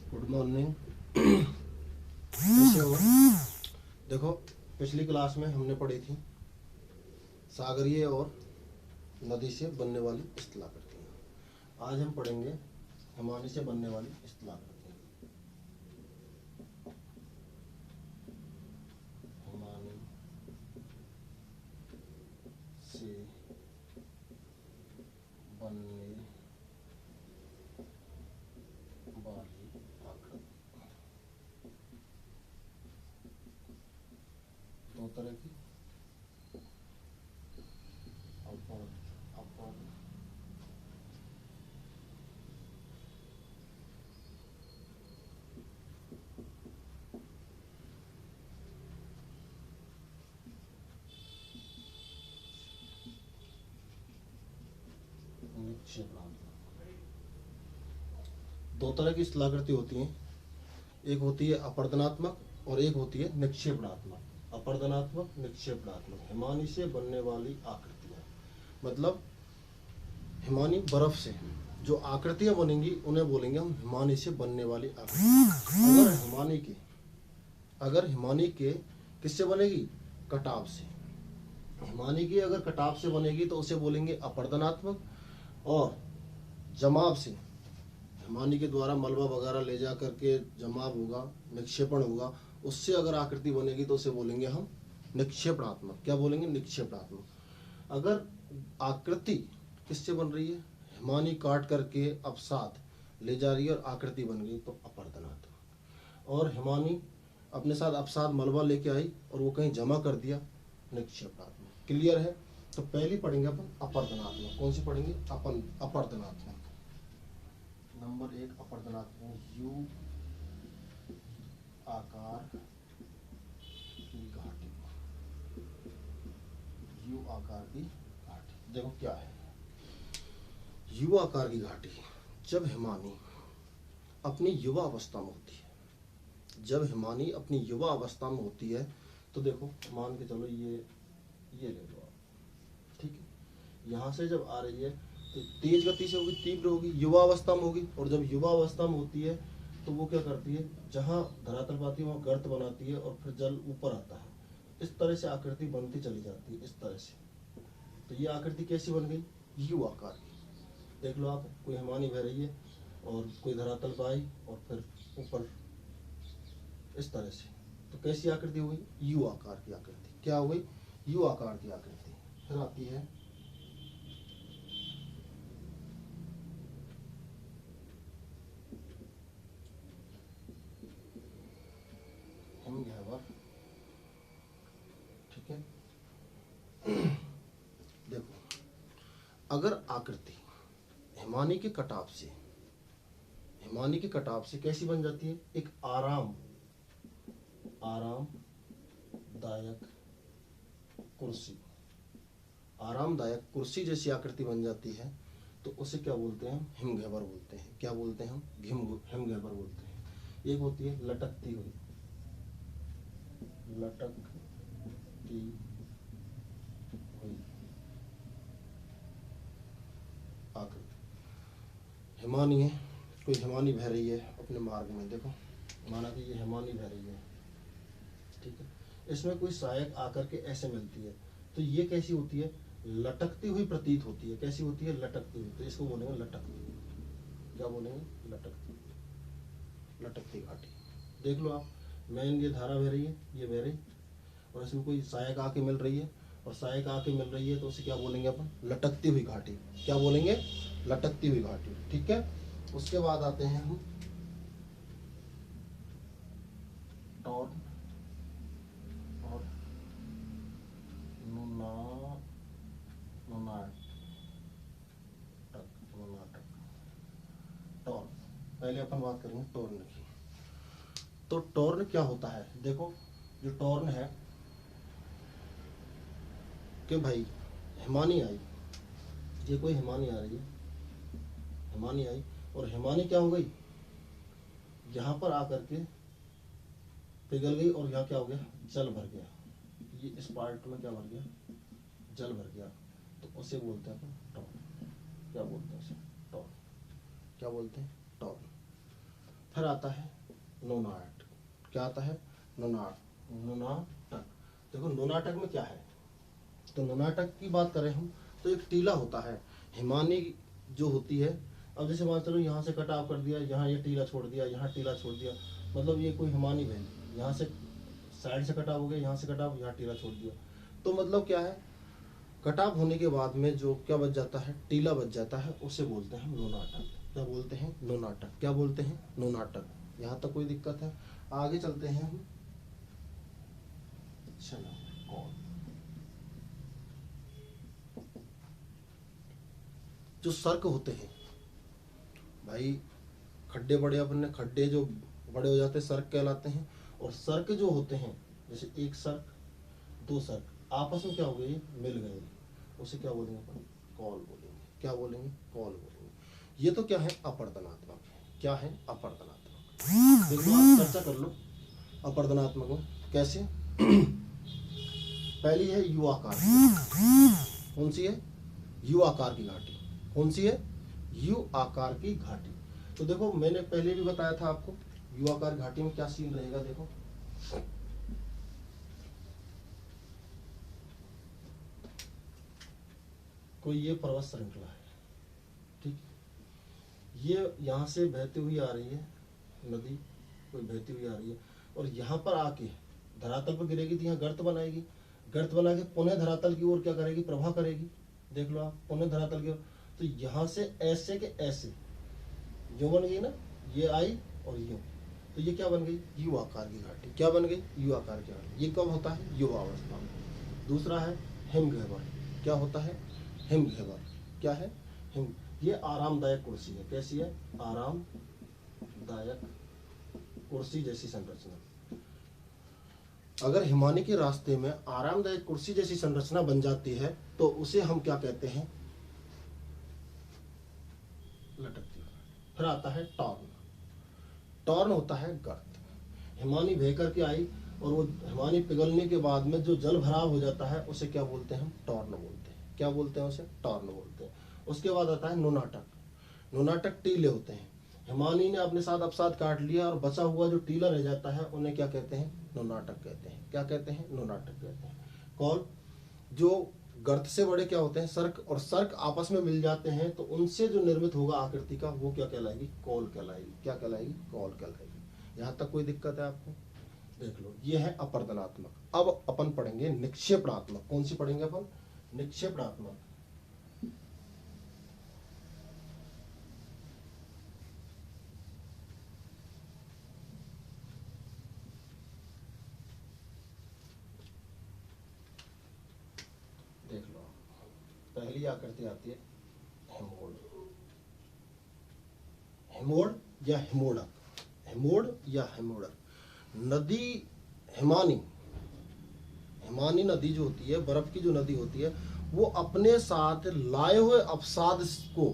Good morning. कैसे हो? देखो, पिछली क्लास में हमने पढ़ी थी सागरीय और नदी से बनने वाली स्थलाकृतियाँ। आज हम पढ़ेंगे हिमानी से बनने वाली स्थलाकृतियाँ। हिमानी से बनने वाली आकृति दो तरह की, अपर अपर निक्षेपणात्मक। दो तरह की स्थलाकृति होती हैं, एक होती है अपर्दनात्मक और एक होती है निक्षेपणात्मक। अपर्दनात्मक, निक्षेपणात्मक। हिमानी से बनने वाली आकृतियां, मतलब हिमानी बर्फ से जो आकृतियां बनेंगी उन्हें बोलेंगे हम हिमानी से बनने वाली आकृतियां। अगर हिमानी के किससे बनेगी? कटाव से। हिमानी की अगर कटाव से बनेगी तो उसे बोलेंगे अपर्दनात्मक, और जमाव से, हिमानी के द्वारा मलबा वगैरह ले जा करके जमाव होगा, निक्षेपण होगा, उससे अगर आकृति बनेगी तो उसे बोलेंगे हम निक्षेपणात्मक। क्या बोलेंगे? निक्षेपणात्मक। अगर आकृति किससे बन रही है? हिमानी काट करके अवसाद ले जा रही है और आकृति बन गई तो अपर्दनात्मक। और हिमानी अपने साथ अवसाद मलबा लेके आई और वो कहीं जमा कर दिया, निक्षेपणात्मक। क्लियर है? तो पहली पढ़ेंगे अपन अपर्दनात्मक। कौन सी पढ़ेंगे? अपर्दनात्मक। नंबर 1 अपर्दनात्मक। यू आकार की घाटी। यू आकार की घाटी देखो क्या है। यू आकार की घाटी जब हिमानी अपनी युवा अवस्था में होती है, तो देखो, मान के चलो ये ले लो आप, ठीक है। यहाँ से जब आ रही है तो तेज गति से होगी, तीव्र होगी, युवा अवस्था में होगी। और जब युवा अवस्था में होती है तो वो क्या करती है, जहाँ धरातल पाती है वहाँ गर्त बनाती है और फिर जल ऊपर आता है। इस तरह से आकृति बनती चली जाती है, इस तरह से। तो ये आकृति कैसी बन गई? यू आकार की। देख लो आप, कोई हिमानी बह रही है और कोई धरातल पर आई और फिर ऊपर इस तरह से, तो कैसी आकृति हो गई? यू आकार की आकृति। क्या हो गई? यू आकार की आकृति। फिर आती है हिमगह्वर। ठीक है। देखो, अगर आकृति हिमानी के कटाव से कैसी बन जाती है? एक आरामदायक कुर्सी जैसी आकृति बन जाती है, तो उसे क्या बोलते हैं? हिमगह्वर बोलते हैं। क्या बोलते हैं हम? हिमगह्वर बोलते हैं। एक होती है लटकती हुई आकृति। हिमानी है, कोई हिमानी बह रही है अपने मार्ग में, देखो, माना कि ये हिमानी बह रही है, ठीक है। इसमें कोई सहायक आकर के ऐसे मिलती है, तो ये कैसी होती है? लटकती हुई प्रतीत होती है। कैसी होती है? लटकती हुई। तो इसको बोलेंगे लटकती। क्या बोलेंगे? लटकती घाटी। देख लो आप, मेन ये धारा बह रही है, ये बह रही, और इसमें कोई सहायक आके मिल रही है, और सहायक आके मिल रही है तो उसे क्या बोलेंगे अपन? लटकती हुई घाटी। क्या बोलेंगे? लटकती हुई घाटी। ठीक है। उसके बाद आते हैं हम टॉर्न और टॉर्न। पहले अपन बात करेंगे टॉर्न की। तो टॉर्न क्या होता है? देखो, जो टॉर्न है कि भाई हिमानी आई, ये कोई हिमानी आ रही है, हिमानी आई और हिमानी क्या हो गई? यहाँ पर आकर के पिघल गई और यहाँ क्या हो गया? जल भर गया। ये इस पार्ट में क्या भर गया? जल भर गया। तो उसे बोलते हैं अपन टॉर्न। क्या बोलते हैं उसे? टॉर्न। क्या बोलते हैं? टॉर्न। फिर आता है नुनाट। क्या आता है? नुनाटक। देखो नुनाटक में क्या है, तो नुनाटक की बात करें हम तो एक टीला होता है, हिमानी जो होती है। अब जैसे मान चलो यहाँ से कटाव कर दिया, यहाँ ये टीला छोड़ दिया, यहाँ टीला छोड़ दिया, मतलब ये कोई हिमानी बहन, यहाँ से साइड से कटाव हो गया, यहाँ से कटाव, यहाँ टीला छोड़ दिया, तो मतलब क्या है, कटाव होने के बाद में जो क्या बच जाता है, टीला बच जाता है, उसे बोलते हैं नुनाटक। क्या बोलते हैं? नुनाटक। क्या बोलते हैं? नुनाटक। यहाँ तक कोई दिक्कत है? आगे चलते हैं हम। चलो कौन जो सर्क होते हैं भाई, खड्डे बड़े, अपने खड्डे जो बड़े हो जाते हैं सर्क कहलाते हैं। और सर्क जो होते हैं, जैसे एक सर्क, दो सर्क आपस में क्या हो गए, मिल गए, उसे क्या बोलेंगे अपन? कॉल बोलेंगे। क्या बोलेंगे? कॉल बोलेंगे। ये तो क्या है? अपर्दनात्मक है। क्या है? अपर्दनात्मक। देखो आप चर्चा कर लो अपर्दनात्मक में कैसे। पहली है यू आकार की। कौन सी है? यू आकार की घाटी। कौन सी है? यू आकार की घाटी। तो देखो मैंने पहले भी बताया था आपको, यू आकार घाटी में क्या सीन रहेगा। देखो कोई ये पर्वत श्रृंखला है, ठीक, ये यहाँ से बहती हुई आ रही है नदी, कोई बहती हुई आ रही है, और यहाँ पर आके धरातल पर गिरेगी तो यहाँ गर्त बनाएगी, गर्त बना के पुनः धरातल की ओर क्या करेगी? प्रवाह करेगी। देख लो आप, पुनः धरातल की ओर, तो यहाँ से ऐसे के ऐसे जो बन गई ना, ये आई और यूं, तो ये क्या बन गई? यू आकार की घाटी। क्या बन गई? यू आकार की घाटी। ये कब होता है? युवावस्था में। दूसरा है हिमगह्वर। क्या होता है? हिमगह्वर। क्या है? हिम। ये आरामदायक कुर्सी है। कैसी है? आरामदायक कुर्सी जैसी संरचना। अगर हिमानी के रास्ते में आरामदायक कुर्सी जैसी संरचना बन जाती है तो उसे हम क्या कहते हैं? लटकती है। फिर आता है टॉर्न। टॉर्न होता है गर्त। हिमानी बह करके आई और वो हिमानी पिघलने के बाद में जो जल भराव हो जाता है उसे क्या बोलते हैं? हम टॉर्न बोलते हैं। क्या बोलते हैं? उसे टॉर्न बोलते हैं। उसके बाद आता है नुनाटक। नुनाटक टीले होते हैं, हिमानी ने अपने साथ अपसाद काट लिया और बचा हुआ जो टीला रह जाता है उन्हें क्या कहते हैं? नुनाटक कहते हैं। क्या कहते हैं? नुनाटक कहते हैं। कौन? जो गर्त से बड़े क्या होते हैं? सर्क। और सर्क आपस में मिल जाते हैं तो उनसे जो निर्मित होगा आकृति का, वो क्या कहलाएगी? कॉल कहलाएगी। क्या कहलाएगी? कॉल कहलाएगी। यहाँ तक कोई दिक्कत है आपको? देख लो, ये है अपर्दनात्मक। अब अपन पढ़ेंगे निक्षेपणात्मक। कौन सी पढ़ेंगे अपन? निक्षेपणात्मक। देख लो, पहली आकृति आती है हेमोड। हेमोड या हेमोडक। हेमोड या हेमोडक। नदी हिमानी, हिमानी नदी जो होती है, बर्फ की जो नदी होती है, वो अपने साथ लाए हुए अवसाद को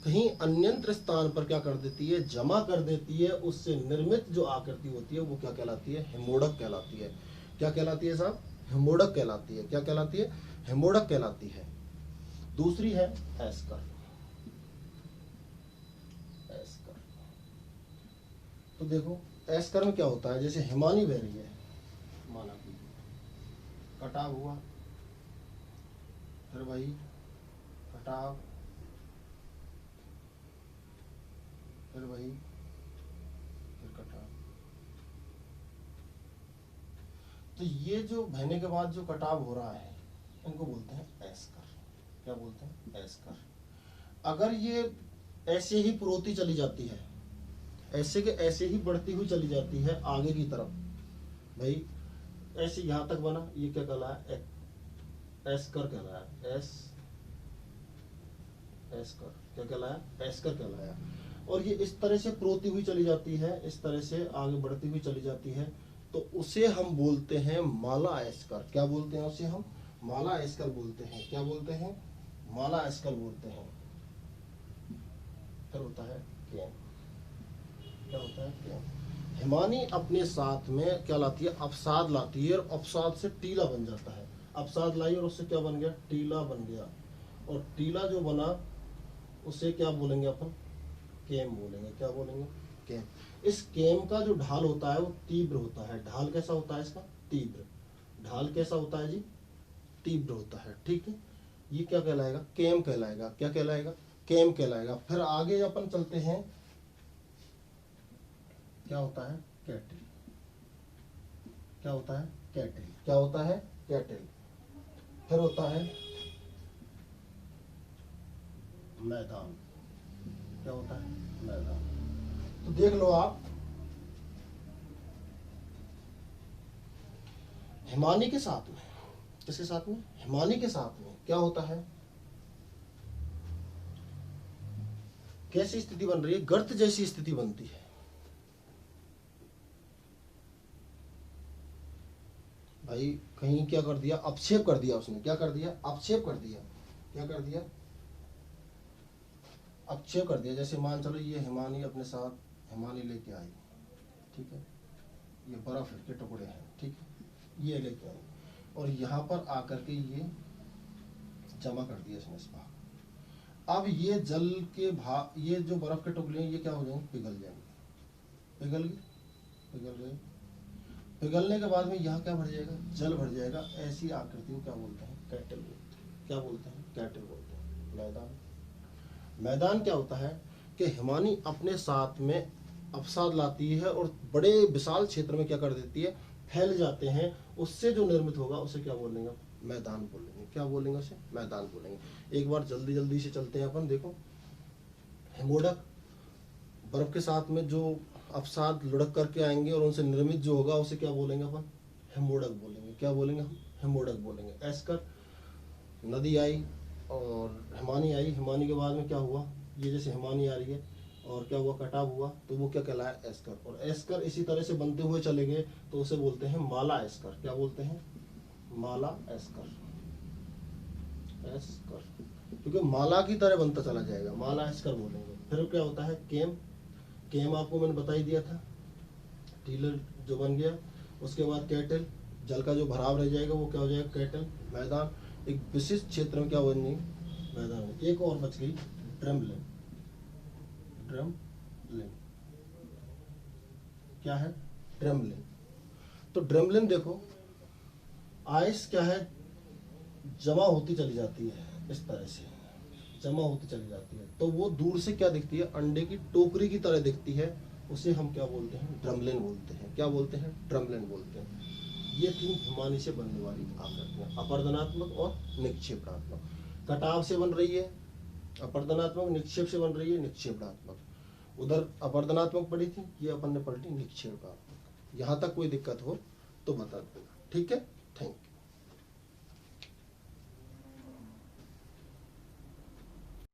कहीं अन्यंत्र स्थान पर क्या कर देती है? जमा कर देती है। उससे निर्मित जो आकृति होती है वो क्या कहलाती है? हेमोडक कहलाती है। क्या कहलाती है साहब? हेमोडक कहलाती है। क्या कहलाती है? हेमोडक कहलाती है। दूसरी है एस्कर। एस्कर, तो देखो एस्कर में क्या होता है? जैसे हिमानी बह रही है, माना कि कटाव हुआ, फिर वही कटाव, फिर वही, फिर कटाव। तो ये जो बहने के बाद जो कटाव हो रहा है इनको बोलते हैं एस्कर। क्या बोलते हैं? एस्कर। अगर ये ऐसे ही पुरोती चली जाती है, ऐसे के ऐसे ही बढ़ती हुई चली जाती है आगे की तरफ, भाई ऐसे यहां तक बना, ये क्या कहलाया? एस्कर कहलाया। एस्कर क्या कहलाया? एस्कर कहलाया। और ये इस तरह से पुरोती हुई चली जाती है, इस तरह से आगे बढ़ती हुई चली जाती है, तो उसे हम बोलते हैं माला एस्कर। क्या बोलते हैं उसे? हम माला एस्कर बोलते हैं। क्या बोलते हैं? माला एस्कर बोलते हैं। फिर होता है केन। क्या होता है? केन। हिमानी अपने साथ में क्या लाती है? अवसाद लाती है, और अवसाद से टीला बन जाता है। अवसाद लाई और उससे क्या बन गया? टीला बन गया। और टीला जो बना उसे क्या बोलेंगे अपन? केम बोलेंगे। क्या बोलेंगे? केम। इस केम का जो ढाल होता है वो तीव्र होता है। ढाल कैसा होता है इसका? तीव्र। ढाल कैसा होता है जी? तीव्र होता है। ठीक है, ये क्या कहलाएगा? केम कहलाएगा। क्या कहलाएगा? केम कहलाएगा। फिर आगे अपन चलते हैं, क्या होता है? कैटल। क्या होता है? कैटल। क्या होता है? कैटल। फिर होता है मैदान। क्या होता है? मैदान। तो देख लो आप, हिमानी के साथ में, किसके साथ में? हिमानी के साथ में क्या होता है? कैसी स्थिति बन रही है? गर्त जैसी स्थिति बनती है। भाई कहीं क्या कर दिया? अपक्षेप कर दिया उसने। क्या कर दिया? अपक्षेप कर दिया। क्या कर दिया? अपक्षेप कर दिया। जैसे मान चलो ये हिमानी अपने साथ हिमानी लेके आई, ठीक है, ये बर्फ के टुकड़े हैं, ठीक है, ये लेके आई और यहाँ पर आकर के ये जमा कर दिया इसने इस भाग। अब ये जल के भाग, ये जो बर्फ के टुकड़े हैं ये क्या हो जाएंगे? पिघल जाएंगे। पिघल गए? पिघल गए। पिघलने के बाद में यहाँ क्या भर जाएगा? जल भर जाएगा। ऐसी आकृति को क्या बोलते हैं? कैटल बोलते हैं। क्या बोलते हैं? कैटल बोलते हैं। मैदान। मैदान क्या होता है कि हिमानी अपने साथ में अवसाद लाती है और बड़े विशाल क्षेत्र में क्या कर देती है? फैल जाते हैं। उससे जो निर्मित होगा उसे क्या बोलेंगे? मैदान बोलेंगे। क्या बोलेंगे? उसे मैदान बोलेंगे। एक बार जल्दी जल्दी से चलते हैं अपन। देखो, हिमोडक, बर्फ के साथ में जो अवसाद लुढ़क करके आएंगे और उनसे निर्मित जो होगा उसे क्या बोलेंगे अपन? हिमोडक बोलेंगे। क्या बोलेंगे हम? हिमोडक बोलेंगे। एस्कर, नदी आई और हिमानी आई, हिमानी के बाद में क्या हुआ? ये जैसे हिमानी आ रही है और क्या हुआ? कटाव हुआ, तो वो क्या कहलाया? एस्कर। और एस्कर इसी तरह से बनते हुए चले गए तो उसे बोलते हैं माला एस्कर। क्या बोलते हैं? माला एस्कर। एस्कर, क्योंकि माला की तरह बनता चला जाएगा, माला एस्कर बोलेंगे। फिर क्या होता है? केम। केम आपको मैंने बता ही दिया था, टीलर जो बन गया। उसके बाद कैटल, जल का जो भराव रह जाएगा वो क्या हो जाएगा? कैटल। मैदान, एक विशिष्ट क्षेत्र में क्या बनेगी? मैदान। एक और बच गई, ड्रमलिन। ड्रमलिन क्या है? ड्रमलिन। तो ड्रमलिन देखो, आइस क्या है? जमा होती चली जाती है, इस तरह से जमा होती चली जाती है। तो वो दूर से क्या दिखती है? अंडे की टोकरी की तरह दिखती है। उसे हम क्या बोलते हैं? ड्रमलिन बोलते हैं। क्या बोलते हैं? ड्रमलिन बोलते हैं। ये थी हिमानी से बनने वाली आकृतियां, अपर्दनात्मक और निक्षेपणात्मक। कटाव से बन रही है अपर्दनात्मक, निक्षेप से बन रही है निक्षेपणात्मक। उधर अपर्दनात्मक पड़ी थी, ये अपन ने पलटी निक्षेपणात्मक। यहाँ तक कोई दिक्कत हो तो बता देना। ठीक है, थैंक यू।